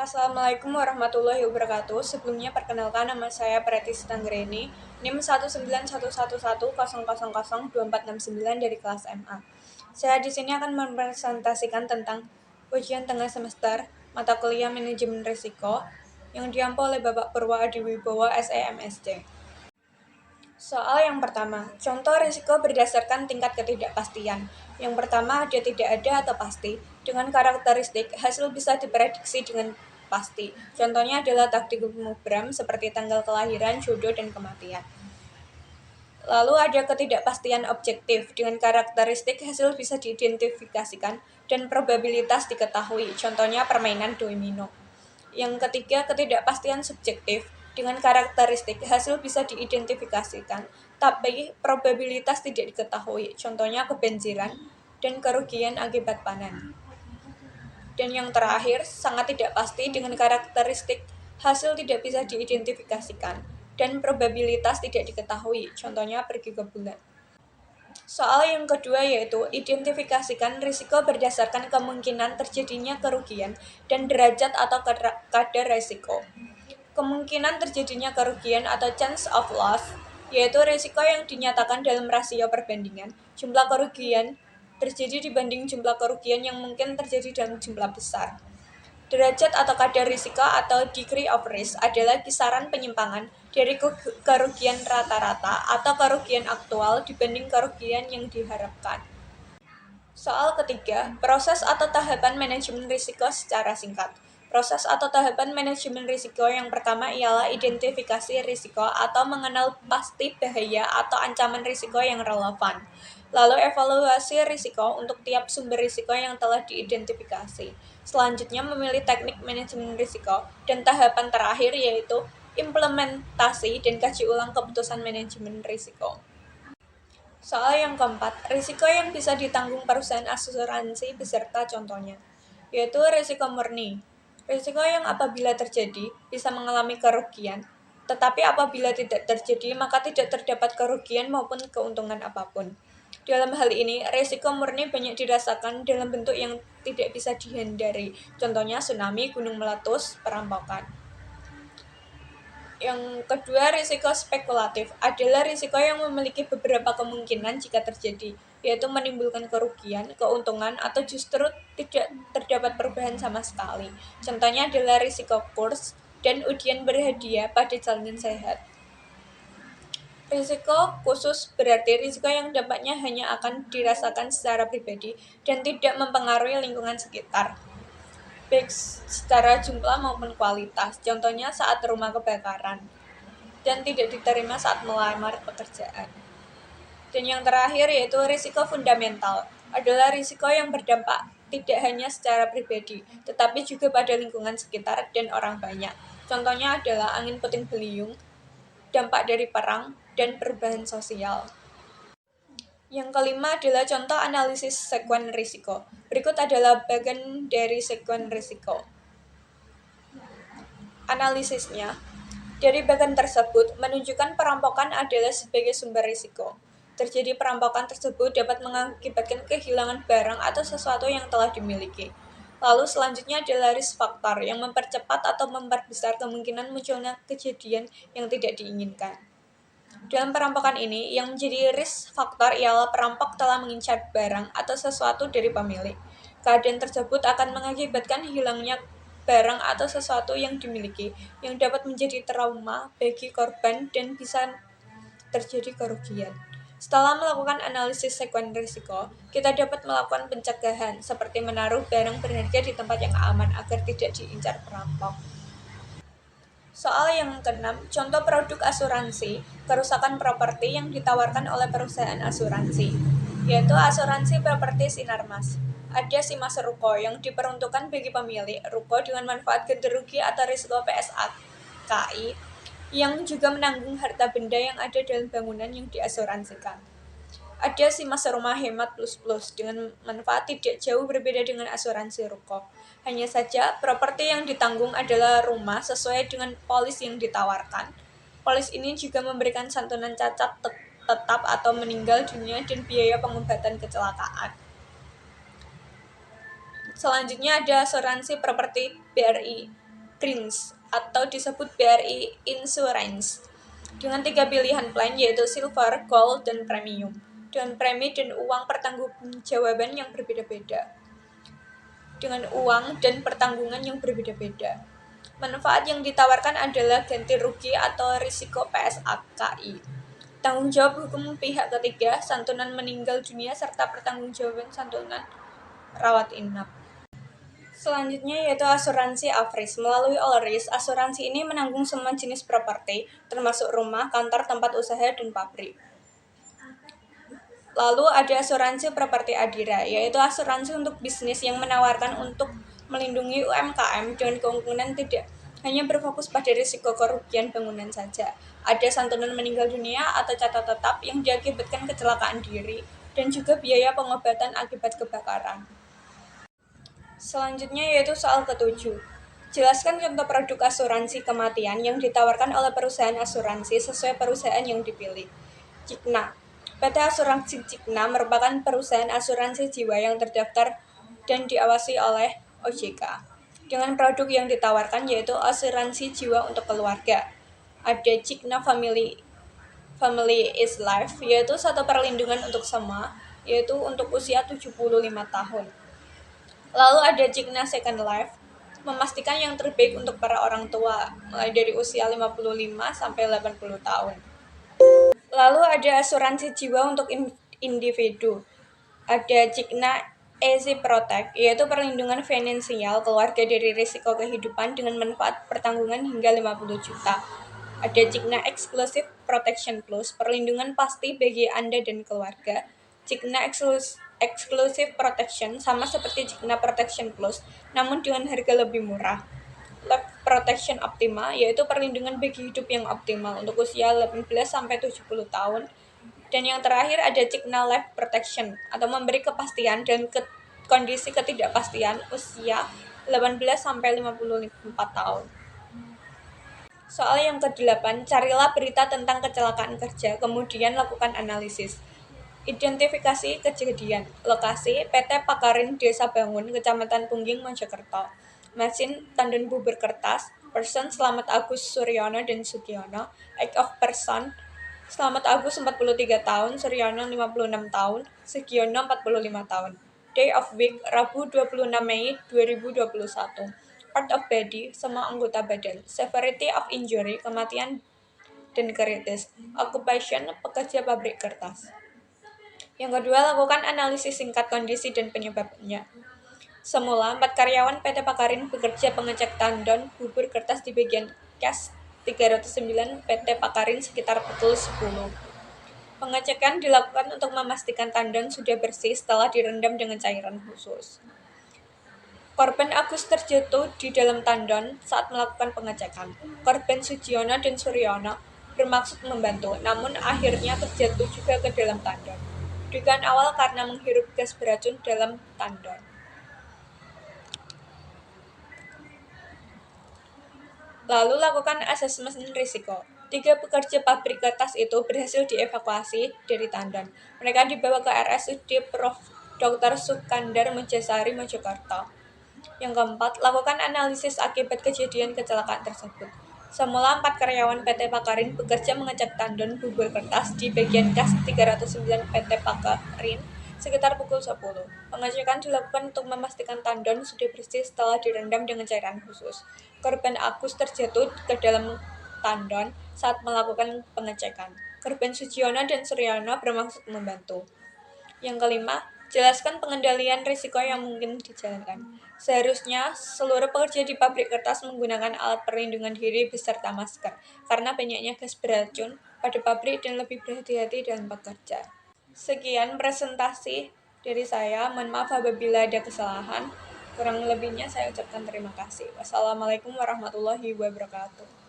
Assalamualaikum warahmatullahi wabarakatuh. Sebelumnya perkenalkan nama saya Preti Sitanggreni, NIM 1911100002469 dari kelas MA. Saya di sini akan mempresentasikan tentang ujian tengah semester mata kuliah manajemen risiko yang diampu oleh Bapak Purwo Adiwibowo SEMSC. Soal yang pertama, contoh risiko berdasarkan tingkat ketidakpastian. Yang pertama, ada tidak ada atau pasti. Dengan karakteristik, hasil bisa diprediksi dengan pasti. Contohnya adalah takdir mubram seperti tanggal kelahiran, jodoh, dan kematian. Lalu ada ketidakpastian objektif. Dengan karakteristik, hasil bisa diidentifikasikan dan probabilitas diketahui. Contohnya permainan domino. Yang ketiga, ketidakpastian subjektif. Dengan karakteristik, hasil bisa diidentifikasikan, tapi probabilitas tidak diketahui. Contohnya kebanjiran dan kerugian akibat panen. Dan yang terakhir, sangat tidak pasti. Dengan karakteristik, hasil tidak bisa diidentifikasikan, dan probabilitas tidak diketahui. Contohnya pergi ke bulan. Soal yang kedua yaitu identifikasikan risiko berdasarkan kemungkinan terjadinya kerugian dan derajat atau kadar risiko. Kemungkinan terjadinya kerugian atau chance of loss yaitu risiko yang dinyatakan dalam rasio perbandingan jumlah kerugian terjadi dibanding jumlah kerugian yang mungkin terjadi dalam jumlah besar. Derajat atau kadar risiko atau degree of risk adalah kisaran penyimpangan dari kerugian rata-rata atau kerugian aktual dibanding kerugian yang diharapkan. Soal ketiga, proses atau tahapan manajemen risiko secara singkat. Proses atau tahapan manajemen risiko yang pertama ialah identifikasi risiko atau mengenal pasti bahaya atau ancaman risiko yang relevan. Lalu evaluasi risiko untuk tiap sumber risiko yang telah diidentifikasi. Selanjutnya memilih teknik manajemen risiko. Dan tahapan terakhir yaitu implementasi dan kaji ulang keputusan manajemen risiko. Soal yang keempat, risiko yang bisa ditanggung perusahaan asuransi beserta contohnya, yaitu risiko murni. Risiko yang apabila terjadi bisa mengalami kerugian, tetapi apabila tidak terjadi maka tidak terdapat kerugian maupun keuntungan apapun. Dalam hal ini, risiko murni banyak dirasakan dalam bentuk yang tidak bisa dihindari, contohnya tsunami, gunung meletus, perampokan. Yang kedua, risiko spekulatif adalah risiko yang memiliki beberapa kemungkinan jika terjadi, yaitu menimbulkan kerugian, keuntungan, atau justru tidak terdapat perubahan sama sekali. Contohnya adalah risiko kurs dan undian berhadiah pada jaminan sehat. Risiko khusus berarti risiko yang dampaknya hanya akan dirasakan secara pribadi dan tidak mempengaruhi lingkungan sekitar, baik secara jumlah maupun kualitas. Contohnya saat rumah kebakaran dan tidak diterima saat melamar pekerjaan. Dan yang terakhir yaitu risiko fundamental adalah risiko yang berdampak tidak hanya secara pribadi, tetapi juga pada lingkungan sekitar dan orang banyak. Contohnya adalah angin puting beliung, dampak dari perang, dan perubahan sosial. Yang kelima adalah contoh analisis sekuen risiko. Berikut adalah bagian dari sekuen risiko. Analisisnya, dari bagian tersebut menunjukkan perampokan adalah sebagai sumber risiko. Terjadi perampokan tersebut dapat mengakibatkan kehilangan barang atau sesuatu yang telah dimiliki. Lalu selanjutnya adalah risk factor yang mempercepat atau memperbesar kemungkinan munculnya kejadian yang tidak diinginkan. Dalam perampokan ini, yang menjadi risk factor ialah perampok telah mengincar barang atau sesuatu dari pemilik. Keadaan tersebut akan mengakibatkan hilangnya barang atau sesuatu yang dimiliki, yang dapat menjadi trauma bagi korban dan bisa terjadi kerugian. Setelah melakukan analisis sekuen risiko, kita dapat melakukan pencegahan, seperti menaruh barang berharga di tempat yang aman agar tidak diincar perampok. Soal yang keenam, contoh produk asuransi kerusakan properti yang ditawarkan oleh perusahaan asuransi, yaitu asuransi properti Sinarmas. Ada Simas Ruko yang diperuntukkan bagi pemilik ruko dengan manfaat ganti rugi atau risiko PSAKI yang juga menanggung harta benda yang ada dalam bangunan yang diasuransikan. Ada Simas Rumah Hemat Plus dengan manfaat tidak jauh berbeda dengan asuransi ruko. Hanya saja, properti yang ditanggung adalah rumah sesuai dengan polis yang ditawarkan. Polis ini juga memberikan santunan cacat tetap atau meninggal dunia dan biaya pengobatan kecelakaan. Selanjutnya ada asuransi properti BRI Prince atau disebut BRI Insurance dengan 3 pilihan plan yaitu Silver, Gold, dan Premium dengan premi dan uang pertanggungjawaban yang berbeda-beda. Manfaat yang ditawarkan adalah ganti rugi atau risiko PSAKI, tanggung jawab hukum pihak ketiga, santunan meninggal dunia, serta pertanggungjawaban santunan rawat inap. Selanjutnya yaitu asuransi Avris. Melalui Allris, asuransi ini menanggung semua jenis properti, termasuk rumah, kantor, tempat usaha, dan pabrik. Lalu ada asuransi properti Adira, yaitu asuransi untuk bisnis yang menawarkan untuk melindungi UMKM dengan keuntungan tidak hanya berfokus pada risiko kerugian bangunan saja. Ada santunan meninggal dunia atau catat tetap yang diakibatkan kecelakaan diri dan juga biaya pengobatan akibat kebakaran. Selanjutnya yaitu soal ke-7. Jelaskan contoh produk asuransi kematian yang ditawarkan oleh perusahaan asuransi sesuai perusahaan yang dipilih. Cigna. PT Asuransi Cigna merupakan perusahaan asuransi jiwa yang terdaftar dan diawasi oleh OJK. Dengan produk yang ditawarkan yaitu asuransi jiwa untuk keluarga. Ada Cigna Family is Life, yaitu satu perlindungan untuk semua, yaitu untuk usia 75 tahun. Lalu ada Cigna Second Life, memastikan yang terbaik untuk para orang tua, mulai dari usia 55 sampai 80 tahun. Lalu ada asuransi jiwa untuk individu. Ada Cigna Easy Protect, yaitu perlindungan finansial keluarga dari risiko kehidupan dengan manfaat pertanggungan hingga 50 juta. Ada Cigna Exclusive Protection Plus, perlindungan pasti bagi Anda dan keluarga. Cigna Exclusive Protection sama seperti Cigna Protection Plus, namun dengan harga lebih murah. Life Protection Optima, yaitu perlindungan bagi hidup yang optimal untuk usia 18-70 tahun. Dan yang terakhir ada Cigna Life Protection, atau memberi kepastian dan kondisi ketidakpastian usia 18-54 tahun. Soal yang ke-8, carilah berita tentang kecelakaan kerja, kemudian lakukan analisis. Identifikasi kejadian. Lokasi, PT Pakarin Desa Bangun, Kecamatan Pungging, Mojokerto. Mesin, tandon bubur kertas. Person, Slamet Agus Suryono dan Sugiono. Act of person, Slamet Agus 43 tahun, Suryono 56 tahun, Sugiono 45 tahun. Day of week, Rabu 26 Mei 2021. Part of body, semua anggota badan. Severity of injury, kematian dan kritis. Occupation, pekerja pabrik kertas. Yang kedua, lakukan analisis singkat kondisi dan penyebabnya. Semula, 4 karyawan PT Pakarin bekerja pengecek tandon bubur kertas di bagian Cas 309 PT Pakarin sekitar pukul 10. Pengecekan dilakukan untuk memastikan tandon sudah bersih setelah direndam dengan cairan khusus. Korban Agus terjatuh di dalam tandon saat melakukan pengecekan. Korban Sugiono dan Suryono bermaksud membantu, namun akhirnya terjatuh juga ke dalam tandon. Dugaan awal karena menghirup gas beracun dalam tandon. Lalu lakukan asesmen risiko. 3 pekerja pabrik kertas itu berhasil dievakuasi dari tandon. Mereka dibawa ke RSUD Prof. Dr. Sukandar Mojasari, Mojokerto. Yang keempat, lakukan analisis akibat kejadian kecelakaan tersebut. Semula 4 karyawan PT Pakarin bekerja mengecek tandon bubur kertas di bagian Kas 309 PT Pakarin sekitar pukul 10. Pengecekan dilakukan untuk memastikan tandon sudah bersih setelah direndam dengan cairan khusus. Korban Agus terjatuh ke dalam tandon saat melakukan pengecekan. Korban Sugiono dan Suryono bermaksud membantu. Yang kelima, jelaskan pengendalian risiko yang mungkin dijalankan. Seharusnya seluruh pekerja di pabrik kertas menggunakan alat perlindungan diri beserta masker, karena banyaknya gas beracun pada pabrik dan lebih berhati-hati dalam bekerja. Sekian presentasi dari saya. Mohon maaf apabila ada kesalahan. Kurang lebihnya saya ucapkan terima kasih. Wassalamualaikum warahmatullahi wabarakatuh.